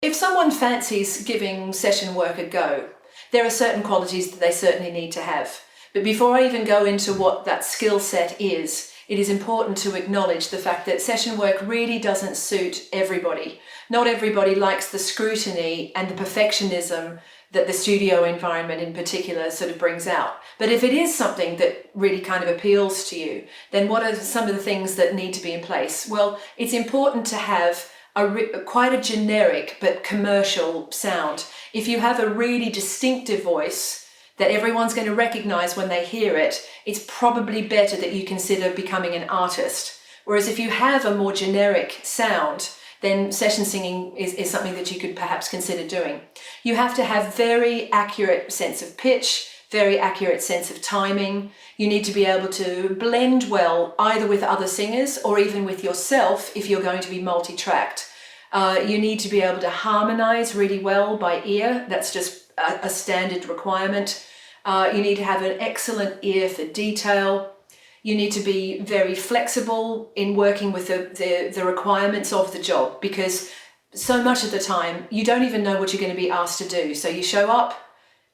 If someone fancies giving session work a go, there are certain qualities that they certainly need to have. But before I even go into what that skill set is, it is important to acknowledge the fact that session work really doesn't suit everybody. Not everybody likes the scrutiny and the perfectionism that the studio environment in particular sort of brings out. But if it is something that really kind of appeals to you, then what are some of the things that need to be in place? Well, it's important to have quite a generic but commercial sound. If you have a really distinctive voice that everyone's going to recognize when they hear it, it's probably better that you consider becoming an artist. Whereas if you have a more generic sound, then session singing is something that you could perhaps consider doing. You have to have very accurate sense of pitch, very accurate sense of timing. You need to be able to blend well either with other singers or even with yourself if you're going to be multi-tracked. You need to be able to harmonize really well by ear. That's just a standard requirement. You need to have an excellent ear for detail. You need to be very flexible in working with the requirements of the job, because so much of the time you don't even know what you're going to be asked to do. So you show up,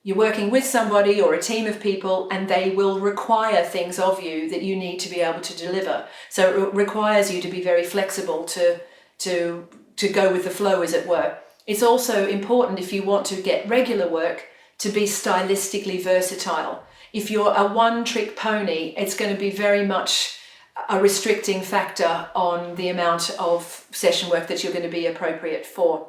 you're working with somebody or a team of people, and they will require things of you that you need to be able to deliver. So it requires you to be very flexible to go with the flow, as it were. It's also important, if you want to get regular work, to be stylistically versatile. If you're a one-trick pony, it's going to be very much a restricting factor on the amount of session work that you're going to be appropriate for.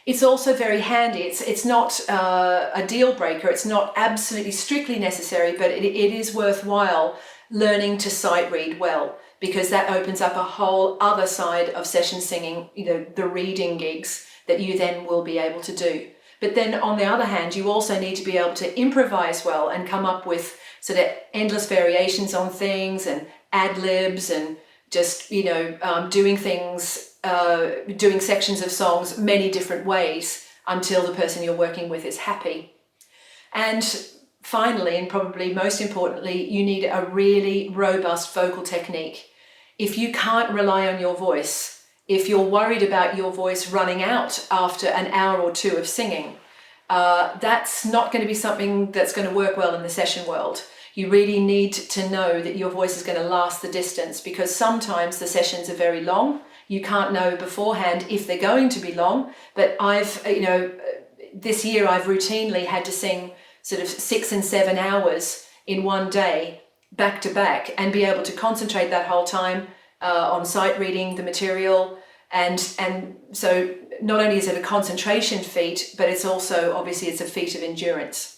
It's also very handy. It's not a deal breaker. It's not absolutely strictly necessary, but it is worthwhile learning to sight read well, because that opens up a whole other side of session singing, the reading gigs that you then will be able to do. But then on the other hand, you also need to be able to improvise well and come up with sort of endless variations on things and ad-libs and just, doing things, doing sections of songs many different ways until the person you're working with is happy. And finally, and probably most importantly, you need a really robust vocal technique. If you can't rely on your voice, if you're worried about your voice running out after an hour or two of singing, that's not going to be something that's going to work well in the session world. You really need to know that your voice is going to last the distance, because sometimes the sessions are very long. You can't know beforehand if they're going to be long, but this year I've routinely had to sing sort of 6 and 7 hours in one day, back to back, and be able to concentrate that whole time on sight reading the material. And so not only is it a concentration feat, but it's also, obviously, it's a feat of endurance.